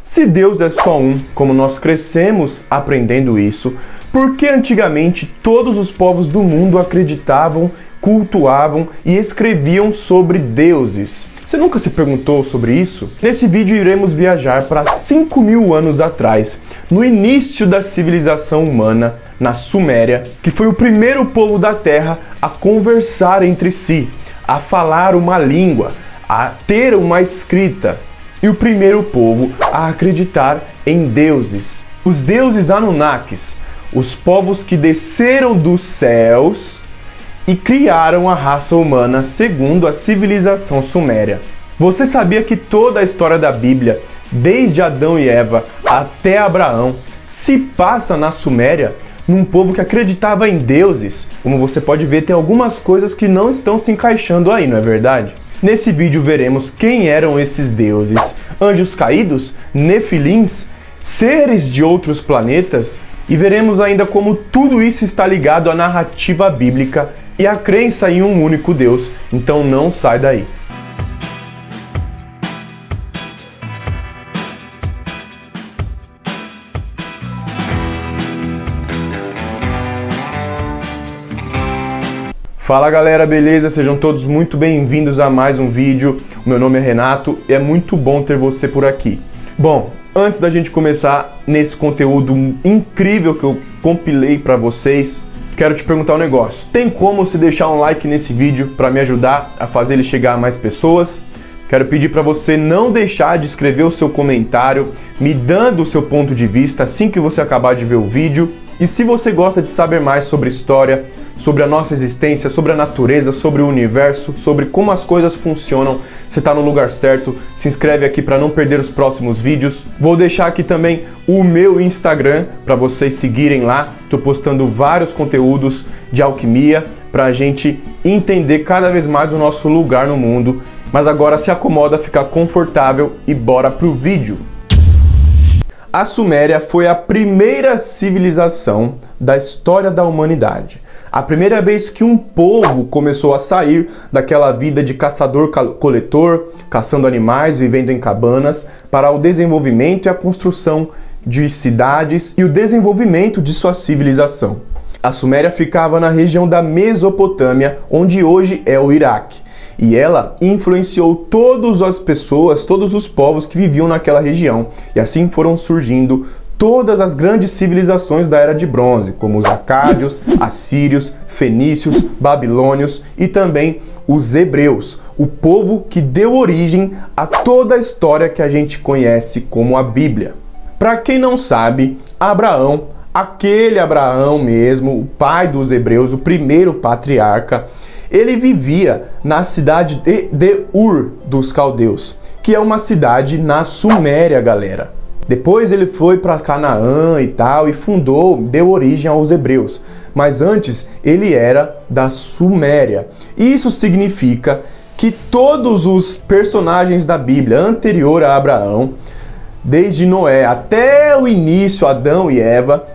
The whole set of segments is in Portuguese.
Se Deus é só um, como nós crescemos aprendendo isso, por que antigamente todos os povos do mundo acreditavam, cultuavam e escreviam sobre deuses? Você nunca se perguntou sobre isso? Nesse vídeo iremos viajar para 5.000 anos atrás, no início da civilização humana, na Suméria, que foi o primeiro povo da Terra a conversar entre si, a falar uma língua, a ter uma escrita, e o primeiro povo a acreditar em deuses. Os deuses Anunnakis, os povos que desceram dos céus e criaram a raça humana segundo a civilização suméria. Você sabia que toda a história da Bíblia, desde Adão e Eva até Abraão, se passa na Suméria, num povo que acreditava em deuses? Como você pode ver, tem algumas coisas que não estão se encaixando aí, não é verdade? Nesse vídeo veremos quem eram esses deuses, anjos caídos, nefilins, seres de outros planetas, e veremos ainda como tudo isso está ligado à narrativa bíblica e à crença em um único Deus. Então não sai daí. Fala galera, beleza? Sejam todos muito bem-vindos a mais um vídeo. O meu nome é Renato e é muito bom ter você por aqui. Bom, antes da gente começar nesse conteúdo incrível que eu compilei para vocês, quero te perguntar um negócio. Tem como você deixar um like nesse vídeo para me ajudar a fazer ele chegar a mais pessoas? Quero pedir para você não deixar de escrever o seu comentário, me dando o seu ponto de vista assim que você acabar de ver o vídeo. E se você gosta de saber mais sobre história, sobre a nossa existência, sobre a natureza, sobre o universo, sobre como as coisas funcionam, você está no lugar certo. Se inscreve aqui para não perder os próximos vídeos. Vou deixar aqui também o meu Instagram para vocês seguirem lá. Estou postando vários conteúdos de alquimia para a gente entender cada vez mais o nosso lugar no mundo. Mas agora se acomoda, fica confortável e bora pro vídeo. A Suméria foi a primeira civilização da história da humanidade. A primeira vez que um povo começou a sair daquela vida de caçador-coletor, caçando animais, vivendo em cabanas, para o desenvolvimento e a construção de cidades e o desenvolvimento de sua civilização. A Suméria ficava na região da Mesopotâmia, onde hoje é o Iraque. E ela influenciou todas as pessoas, todos os povos que viviam naquela região. E assim foram surgindo todas as grandes civilizações da Era de Bronze, como os acádios, assírios, fenícios, babilônios e também os hebreus, o povo que deu origem a toda a história que a gente conhece como a Bíblia. Para quem não sabe, Abraão, aquele Abraão mesmo, o pai dos hebreus, o primeiro patriarca, ele vivia na cidade de Ur dos Caldeus, que é uma cidade na Suméria, galera. Depois ele foi para Canaã e tal, e deu origem aos hebreus. Mas antes ele era da Suméria. Isso significa que todos os personagens da Bíblia anterior a Abraão, desde Noé até o início, Adão e Eva,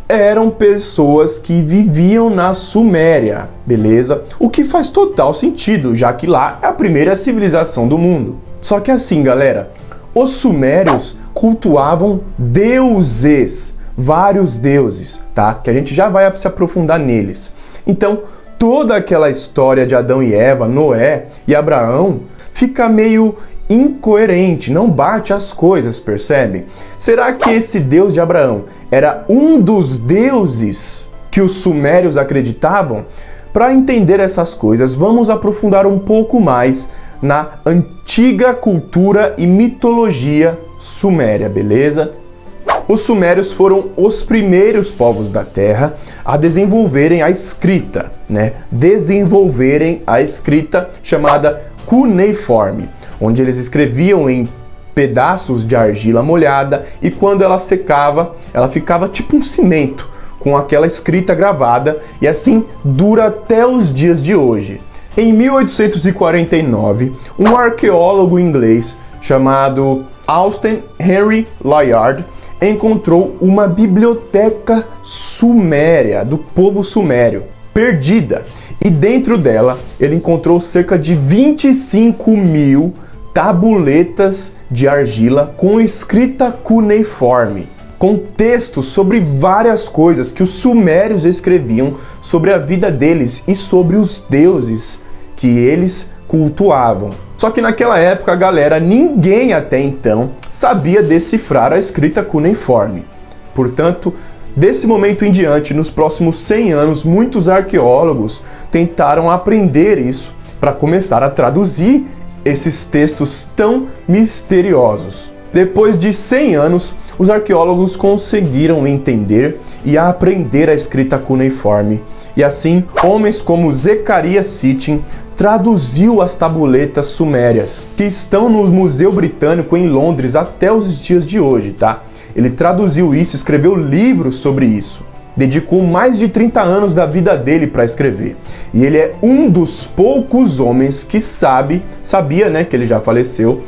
eram pessoas que viviam na Suméria, beleza? O que faz total sentido, já que lá é a primeira civilização do mundo. Só que assim, galera, os sumérios cultuavam deuses, vários deuses, tá? Que a gente já vai se aprofundar neles. Então, toda aquela história de Adão e Eva, Noé e Abraão fica meio incoerente, não bate as coisas, percebe? Será que esse Deus de Abraão era um dos deuses que os sumérios acreditavam? Para entender essas coisas, vamos aprofundar um pouco mais na antiga cultura e mitologia suméria, beleza? Os sumérios foram os primeiros povos da Terra a desenvolverem a escrita, né? Desenvolverem a escrita chamada cuneiforme, onde eles escreviam em pedaços de argila molhada e quando ela secava, ela ficava tipo um cimento com aquela escrita gravada e assim dura até os dias de hoje. Em 1849, um arqueólogo inglês chamado Austen Henry Layard encontrou uma biblioteca suméria, do povo sumério, perdida. E dentro dela ele encontrou cerca de 25.000 tabuletas de argila com escrita cuneiforme, com textos sobre várias coisas que os sumérios escreviam sobre a vida deles e sobre os deuses que eles cultuavam. Só que naquela época, galera, ninguém até então sabia decifrar a escrita cuneiforme. Portanto, desse momento em diante, nos próximos 100 anos, muitos arqueólogos tentaram aprender isso para começar a traduzir esses textos tão misteriosos. Depois de 100 anos, os arqueólogos conseguiram entender e aprender a escrita cuneiforme. E assim, homens como Zecharia Sitchin traduziu as tabuletas sumérias, que estão no Museu Britânico em Londres até os dias de hoje, tá? Ele traduziu isso, escreveu livros sobre isso. Dedicou mais de 30 anos da vida dele para escrever. E ele é um dos poucos homens que sabia, né, que ele já faleceu,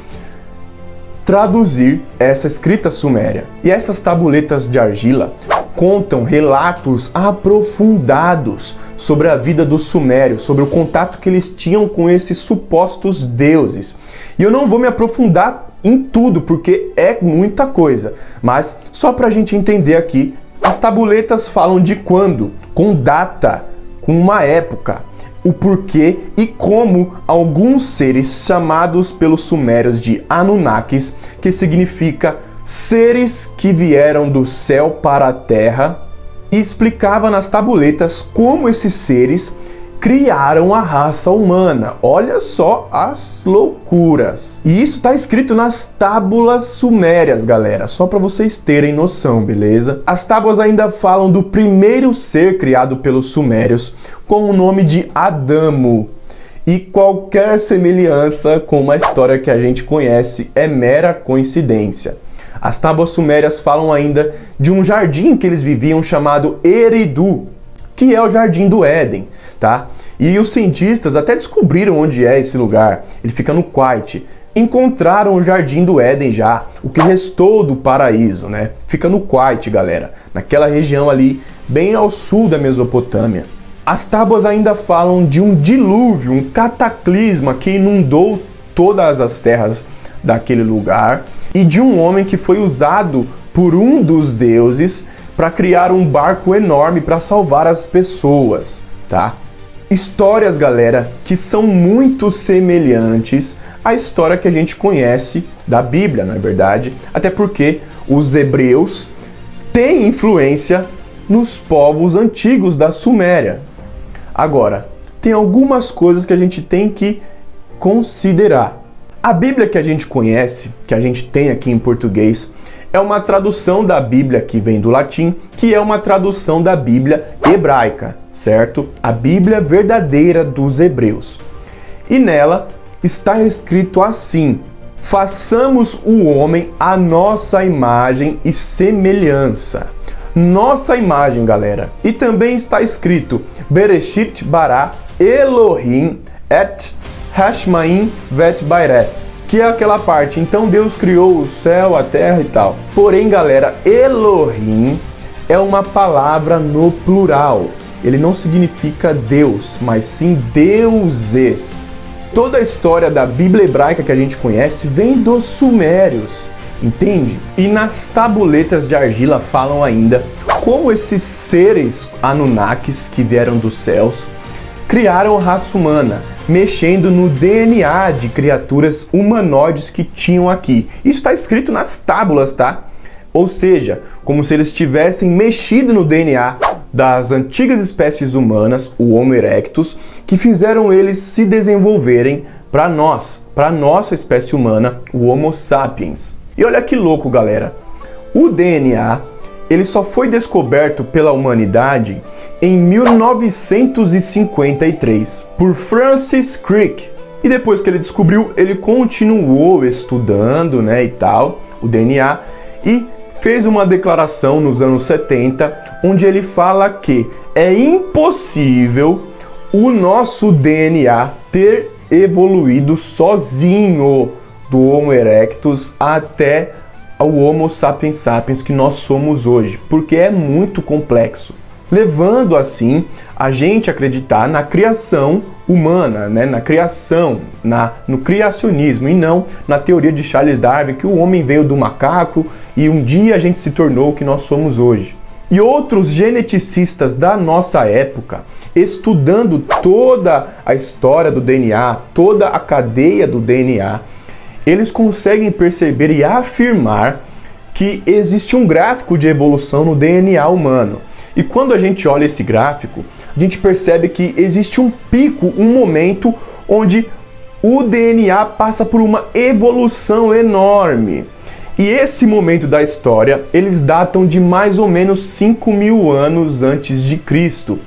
traduzir essa escrita suméria. E essas tabuletas de argila contam relatos aprofundados sobre a vida dos sumérios, sobre o contato que eles tinham com esses supostos deuses. E eu não vou me aprofundar em tudo, porque é muita coisa, mas só para a gente entender aqui, as tabuletas falam de quando, com data, com uma época, o porquê e como alguns seres chamados pelos sumérios de Anunnakis, que significa seres que vieram do céu para a terra, e explicava nas tabuletas como esses seres criaram a raça humana. Olha só as loucuras. E isso está escrito nas tábuas sumérias, galera, só para vocês terem noção, beleza? As tábuas ainda falam do primeiro ser criado pelos sumérios com o nome de Adamo. E qualquer semelhança com uma história que a gente conhece é mera coincidência. As tábuas sumérias falam ainda de um jardim que eles viviam chamado Eridu, que é o Jardim do Éden, tá? E os cientistas até descobriram onde é esse lugar. Ele fica no Kuwait. Encontraram o Jardim do Éden já, o que restou do paraíso, né? Fica no Kuwait, galera, naquela região ali, bem ao sul da Mesopotâmia. As tábuas ainda falam de um dilúvio, um cataclisma que inundou todas as terras daquele lugar e de um homem que foi usado por um dos deuses para criar um barco enorme para salvar as pessoas, tá? Histórias, galera, que são muito semelhantes à história que a gente conhece da Bíblia, não é verdade? Até porque os hebreus têm influência nos povos antigos da Suméria. Agora, tem algumas coisas que a gente tem que considerar. A Bíblia que a gente conhece, que a gente tem aqui em português, é uma tradução da Bíblia que vem do latim, que é uma tradução da Bíblia hebraica, certo? A Bíblia verdadeira dos hebreus. E nela está escrito assim: façamos o homem à nossa imagem e semelhança. Nossa imagem, galera. E também está escrito Bereshit bara Elohim et Hashmaim vet baires, que é aquela parte, então Deus criou o céu, a terra e tal. Porém, galera, Elohim é uma palavra no plural. Ele não significa Deus, mas sim deuses. Toda a história da Bíblia hebraica que a gente conhece vem dos sumérios, entende? E nas tabuletas de argila falam ainda como esses seres Anunnakis que vieram dos céus criaram a raça humana, mexendo no DNA de criaturas humanoides que tinham aqui. Isso está escrito nas tábulas, tá? Ou seja, como se eles tivessem mexido no DNA das antigas espécies humanas, o Homo erectus, que fizeram eles se desenvolverem para nossa espécie humana, o Homo sapiens. E olha que louco, galera. O DNA, ele só foi descoberto pela humanidade em 1953 por Francis Crick. E depois que ele descobriu, ele continuou estudando, né, e tal, o DNA, e fez uma declaração nos anos 70, onde ele fala que é impossível o nosso DNA ter evoluído sozinho do Homo erectus até o Homo sapiens sapiens que nós somos hoje, porque é muito complexo. levando assim a gente a acreditar na criação humana, né? Na criação, no criacionismo, e não na teoria de Charles Darwin, que o homem veio do macaco e um dia a gente se tornou o que nós somos hoje. E outros geneticistas da nossa época, estudando toda a história do DNA, toda a cadeia do DNA, eles conseguem perceber e afirmar que existe um gráfico de evolução no DNA humano. E quando a gente olha esse gráfico, a gente percebe que existe um pico, um momento onde o DNA passa por uma evolução enorme. E esse momento da história, eles datam de mais ou menos 5.000 anos antes de Cristo,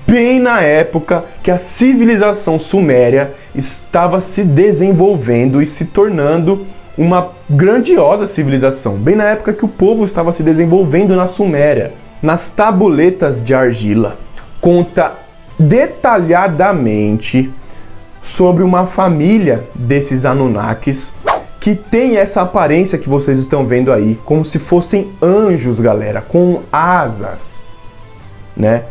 bem na época que a civilização suméria estava se desenvolvendo e se tornando uma grandiosa civilização, bem na época que o povo estava se desenvolvendo na Suméria. Nas tabuletas de argila, conta detalhadamente sobre uma família desses Anunnakis que tem essa aparência que vocês estão vendo aí, como se fossem anjos, galera, com asas, né?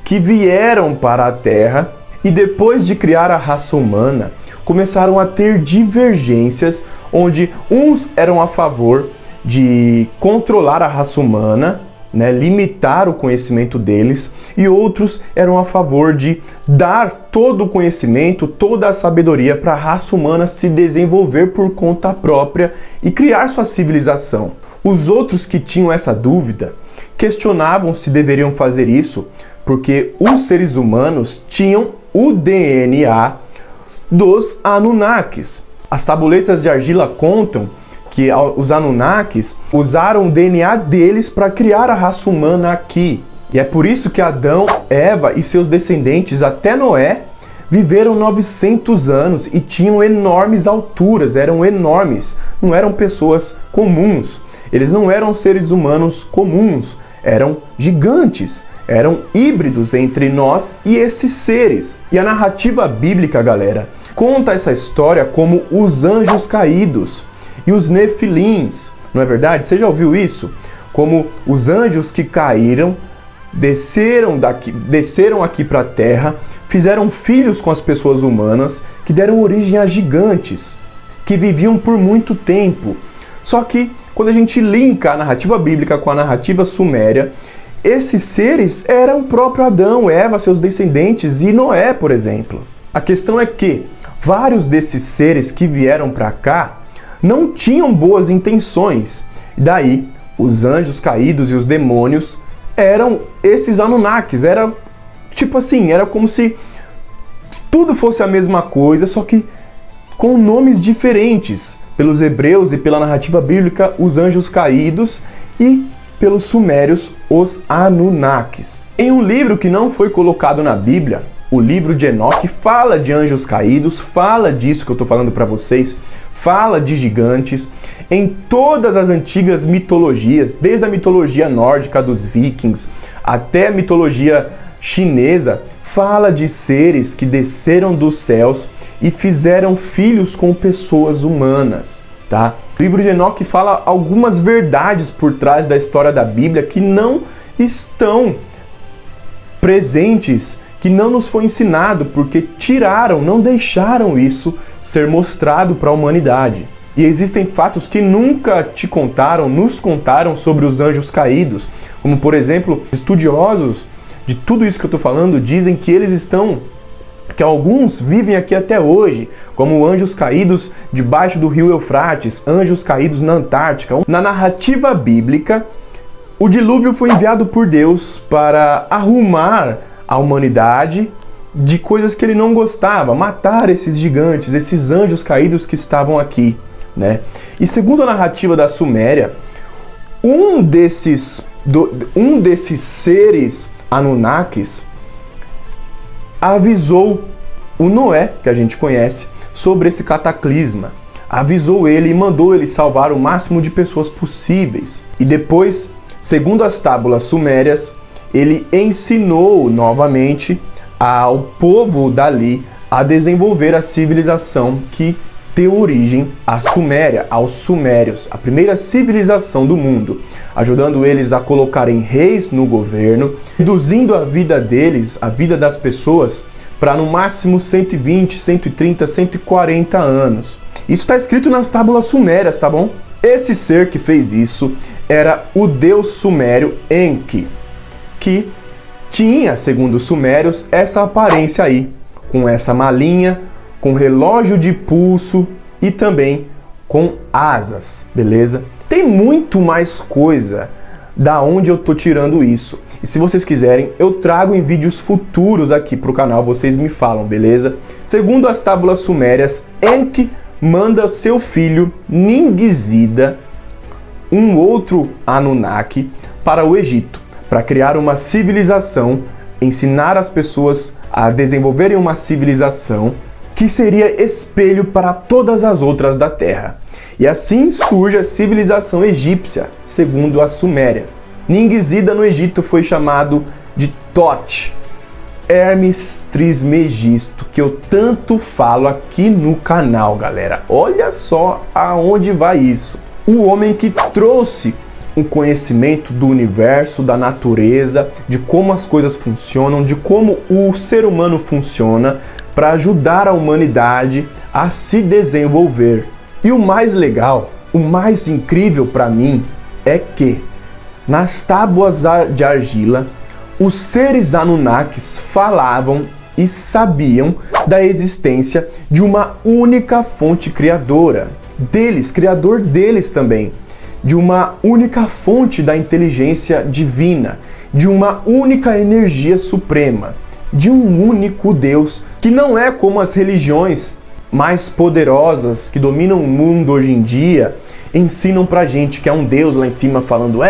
Que vieram para a Terra e depois de criar a raça humana, começaram a ter divergências, onde uns eram a favor de controlar a raça humana, né, limitar o conhecimento deles, e outros eram a favor de dar todo o conhecimento, toda a sabedoria para a raça humana se desenvolver por conta própria e criar sua civilização. Os outros que tinham essa dúvida questionavam se deveriam fazer isso porque os seres humanos tinham o DNA dos Anunnakis. As tabuletas de argila contam que os Anunnakis usaram o DNA deles para criar a raça humana aqui. E é por isso que Adão, Eva e seus descendentes até Noé viveram 900 anos e tinham enormes alturas, eram enormes, não eram pessoas comuns. Eles não eram seres humanos comuns, eram gigantes, eram híbridos entre nós e esses seres. E a narrativa bíblica, galera, conta essa história como os anjos caídos e os nefilins, não é verdade? Você já ouviu isso? Como os anjos que caíram, desceram aqui para a terra, fizeram filhos com as pessoas humanas, que deram origem a gigantes, que viviam por muito tempo. Só que, quando a gente linka a narrativa bíblica com a narrativa suméria, esses seres eram o próprio Adão, Eva, seus descendentes e Noé, por exemplo. A questão é que vários desses seres que vieram para cá não tinham boas intenções. Daí, os anjos caídos e os demônios eram esses Anunnakis. Era tipo assim, era como se tudo fosse a mesma coisa, só que com nomes diferentes. Pelos hebreus e pela narrativa bíblica, os anjos caídos, e pelos sumérios, os Anunnakis. Em um livro que não foi colocado na Bíblia, o livro de Enoque, fala de anjos caídos, fala disso que eu estou falando para vocês, fala de gigantes. Em todas as antigas mitologias, desde a mitologia nórdica dos vikings até a mitologia chinesa, fala de seres que desceram dos céus e fizeram filhos com pessoas humanas, tá? O livro de Enoque fala algumas verdades por trás da história da Bíblia que não estão presentes, que não nos foi ensinado, porque não deixaram isso ser mostrado para a humanidade. E existem fatos que nunca nos contaram sobre os anjos caídos, como por exemplo, estudiosos de tudo isso que eu estou falando dizem que que alguns vivem aqui até hoje, como anjos caídos debaixo do rio Eufrates, anjos caídos na Antártica. Na narrativa bíblica, o dilúvio foi enviado por Deus para arrumar a humanidade de coisas que ele não gostava, matar esses gigantes, esses anjos caídos que estavam aqui, né? E segundo a narrativa da Suméria, um desses seres Anunnakis avisou o Noé, que a gente conhece, sobre esse cataclisma. Avisou ele e mandou ele salvar o máximo de pessoas possíveis. E depois, segundo as tábulas sumérias, ele ensinou novamente ao povo dali a desenvolver a civilização que deu origem à Suméria, aos Sumérios, a primeira civilização do mundo, ajudando eles a colocarem reis no governo, reduzindo a vida deles, a vida das pessoas, para no máximo 120, 130, 140 anos. Isso está escrito nas tábuas sumérias, tá bom? Esse ser que fez isso era o deus sumério Enki, que tinha, segundo os sumérios, essa aparência aí, com essa malinha, com relógio de pulso e também com asas, beleza? Tem muito mais coisa da onde eu tô tirando isso. E se vocês quiserem, eu trago em vídeos futuros aqui pro canal, vocês me falam, beleza? Segundo as tábuas sumérias, Enki manda seu filho Ningizida, um outro Anunnaki, para o Egito, para criar uma civilização, ensinar as pessoas a desenvolverem uma civilização que seria espelho para todas as outras da Terra. E assim surge a civilização egípcia, segundo a Suméria. Ningizida no Egito foi chamado de Thoth, Hermes Trismegisto, que eu tanto falo aqui no canal, galera. Olha só aonde vai isso. O homem que trouxe um conhecimento do universo, da natureza, de como as coisas funcionam, de como o ser humano funciona, para ajudar a humanidade a se desenvolver. E o mais legal, o mais incrível para mim, é que nas tábuas de argila, os seres Anunnakis falavam e sabiam da existência de uma única fonte criadora deles, criador deles também, de uma única fonte da inteligência divina, de uma única energia suprema, de um único Deus, que não é como as religiões mais poderosas que dominam o mundo hoje em dia ensinam pra gente que é um Deus lá em cima falando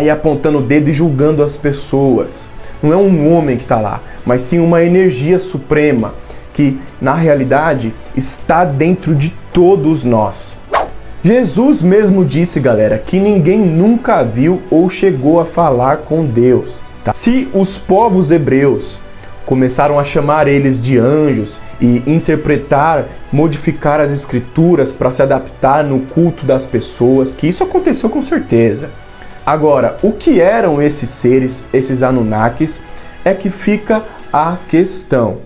e apontando o dedo e julgando as pessoas. Não é um homem que está lá, mas sim uma energia suprema que, na realidade, está dentro de todos nós. Jesus mesmo disse, galera, que ninguém nunca viu ou chegou a falar com Deus. Tá? Se os povos hebreus começaram a chamar eles de anjos e interpretar, modificar as escrituras para se adaptar no culto das pessoas, que isso aconteceu com certeza. Agora, o que eram esses seres, esses Anunnakis, é que fica a questão.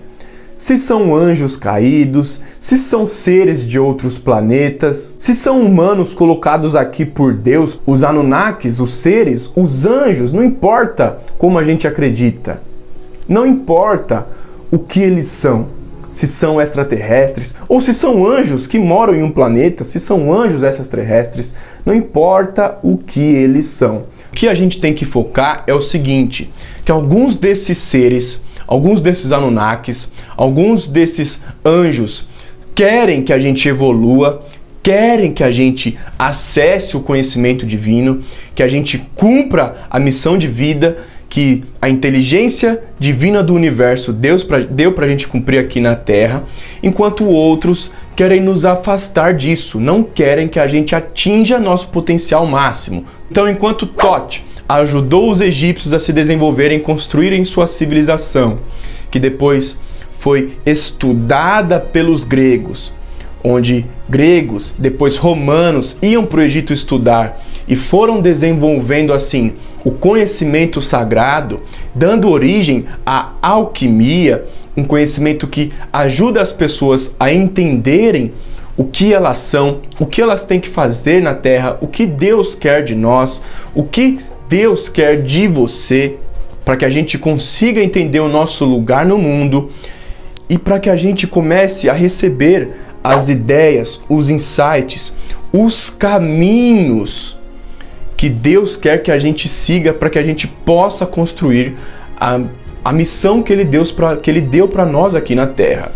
Se são anjos caídos, se são seres de outros planetas, se são humanos colocados aqui por Deus, os Anunnakis, os seres, os anjos, não importa como a gente acredita. Não importa o que eles são, se são extraterrestres ou se são anjos que moram em um planeta, se são anjos extraterrestres, não importa o que eles são. O que a gente tem que focar é o seguinte, que alguns desses seres, alguns desses Anunnakis, alguns desses anjos querem que a gente evolua, querem que a gente acesse o conhecimento divino, que a gente cumpra a missão de vida que a inteligência divina do universo deu pra gente cumprir aqui na Terra, enquanto outros querem nos afastar disso, não querem que a gente atinja nosso potencial máximo. Então, enquanto Thoth ajudou os egípcios a se desenvolverem, construírem sua civilização, que depois foi estudada pelos gregos, onde gregos, depois romanos, iam para o Egito estudar e foram desenvolvendo assim o conhecimento sagrado, dando origem à alquimia, um conhecimento que ajuda as pessoas a entenderem o que elas são, o que elas têm que fazer na Terra, o que Deus quer de nós, o que Deus quer de você, para que a gente consiga entender o nosso lugar no mundo e para que a gente comece a receber as ideias, os insights, os caminhos que Deus quer que a gente siga para que a gente possa construir a missão que Ele deu para nós aqui na Terra.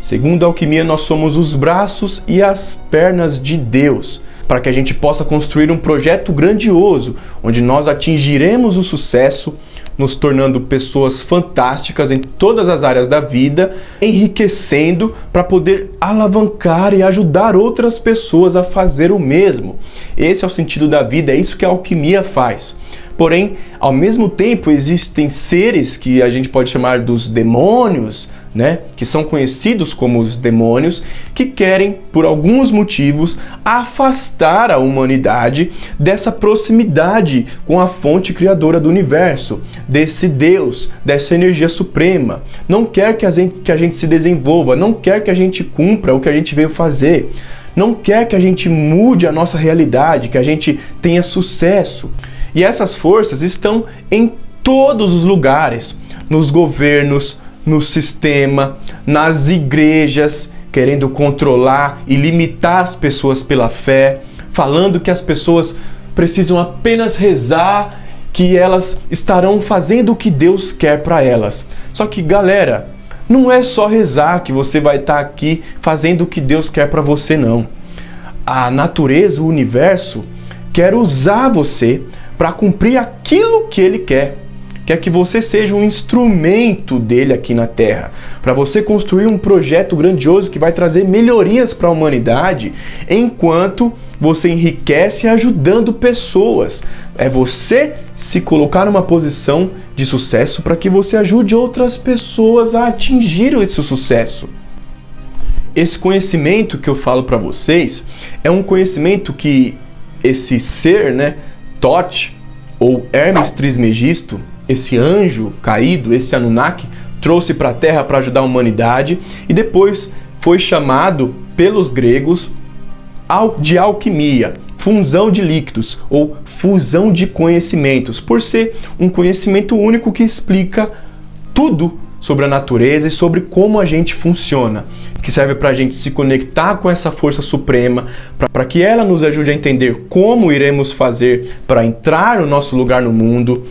Segundo a alquimia, nós somos os braços e as pernas de Deus, para que a gente possa construir um projeto grandioso, onde nós atingiremos o sucesso, nos tornando pessoas fantásticas em todas as áreas da vida, enriquecendo para poder alavancar e ajudar outras pessoas a fazer o mesmo. Esse é o sentido da vida, é isso que a alquimia faz. Porém, ao mesmo tempo, existem seres que a gente pode chamar dos demônios, né, que são conhecidos como os demônios, que querem, por alguns motivos, afastar a humanidade dessa proximidade com a fonte criadora do universo, desse Deus, dessa energia suprema. Não quer que a gente se desenvolva, não quer que a gente cumpra o que a gente veio fazer, não quer que a gente mude a nossa realidade, que a gente tenha sucesso. E essas forças estão em todos os lugares, nos governos, no sistema, nas igrejas, querendo controlar e limitar as pessoas pela fé, falando que as pessoas precisam apenas rezar, que elas estarão fazendo o que Deus quer para elas. Só que, galera, não é só rezar que você vai estar aqui fazendo o que Deus quer para você, não. A natureza, o universo, quer usar você para cumprir aquilo que Ele quer. Quer que você seja um instrumento dele aqui na Terra, para você construir um projeto grandioso que vai trazer melhorias para a humanidade, enquanto você enriquece ajudando pessoas. É você se colocar numa posição de sucesso para que você ajude outras pessoas a atingir esse sucesso. Esse conhecimento que eu falo para vocês é um conhecimento que esse ser, né, Thoth, ou Hermes Trismegisto, esse anjo caído, esse Anunnaki, trouxe para a Terra para ajudar a humanidade e depois foi chamado pelos gregos de alquimia, fusão de líquidos ou fusão de conhecimentos, por ser um conhecimento único que explica tudo sobre a natureza e sobre como a gente funciona, que serve para a gente se conectar com essa força suprema, para que ela nos ajude a entender como iremos fazer para entrar no nosso lugar no mundo.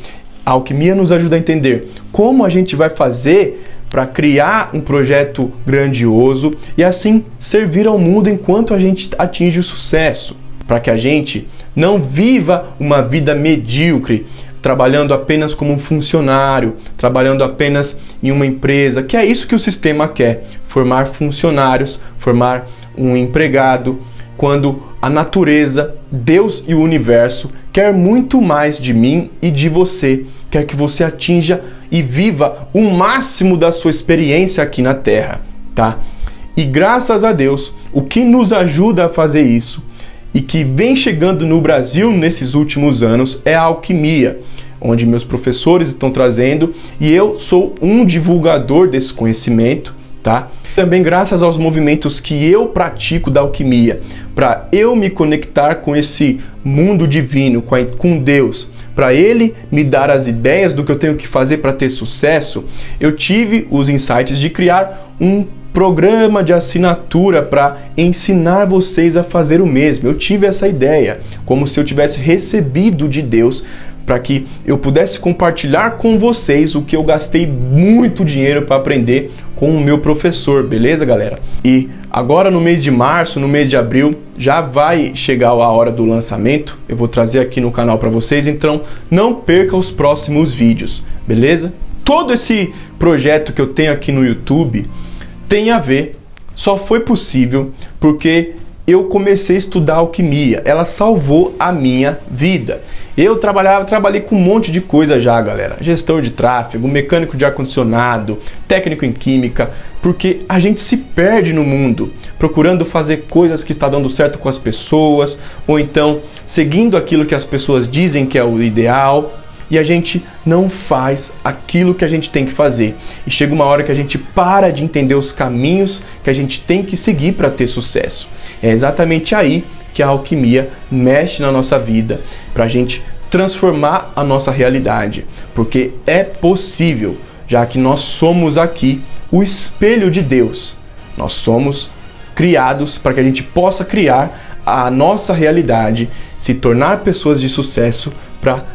A alquimia nos ajuda a entender como a gente vai fazer para criar um projeto grandioso e assim servir ao mundo enquanto a gente atinge o sucesso, para que a gente não viva uma vida medíocre, trabalhando apenas como um funcionário, trabalhando apenas em uma empresa, que é isso que o sistema quer, formar funcionários, formar um empregado, quando a natureza, Deus e o universo quer muito mais de mim e de você, quer que você atinja e viva o máximo da sua experiência aqui na Terra, tá? E graças a Deus, o que nos ajuda a fazer isso e que vem chegando no Brasil nesses últimos anos é a alquimia, onde meus professores estão trazendo e eu sou um divulgador desse conhecimento, tá? Também graças aos movimentos que eu pratico da alquimia, para eu me conectar com esse mundo divino, com Deus, para Ele me dar as ideias do que eu tenho que fazer para ter sucesso, eu tive os insights de criar um programa de assinatura para ensinar vocês a fazer o mesmo. Eu tive essa ideia, como se eu tivesse recebido de Deus, para que eu pudesse compartilhar com vocês o que eu gastei muito dinheiro para aprender com o meu professor, beleza, galera? E agora no mês de março, no mês de abril, já vai chegar a hora do lançamento. Eu vou trazer aqui no canal para vocês, então não perca os próximos vídeos, beleza? Todo esse projeto que eu tenho aqui no YouTube tem a ver, só foi possível porque eu comecei a estudar alquimia, ela salvou a minha vida. Eu trabalhei com um monte de coisa já, galera. Gestor de tráfego, mecânico de ar-condicionado, técnico em química, porque a gente se perde no mundo, procurando fazer coisas que está dando certo com as pessoas, ou então seguindo aquilo que as pessoas dizem que é o ideal, e a gente não faz aquilo que a gente tem que fazer. E chega uma hora que a gente para de entender os caminhos que a gente tem que seguir para ter sucesso. É exatamente aí que a alquimia mexe na nossa vida, para a gente transformar a nossa realidade. Porque é possível, já que nós somos aqui o espelho de Deus. Nós somos criados para que a gente possa criar a nossa realidade, se tornar pessoas de sucesso para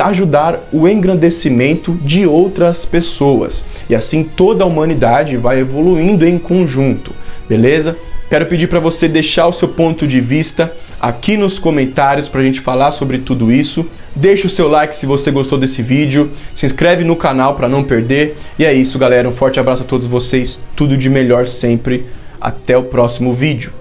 ajudar o engrandecimento de outras pessoas. E assim toda a humanidade vai evoluindo em conjunto, beleza? Quero pedir para você deixar o seu ponto de vista aqui nos comentários para a gente falar sobre tudo isso. Deixe o seu like se você gostou desse vídeo, se inscreve no canal para não perder. E é isso, galera. Um forte abraço a todos vocês, tudo de melhor sempre. Até o próximo vídeo.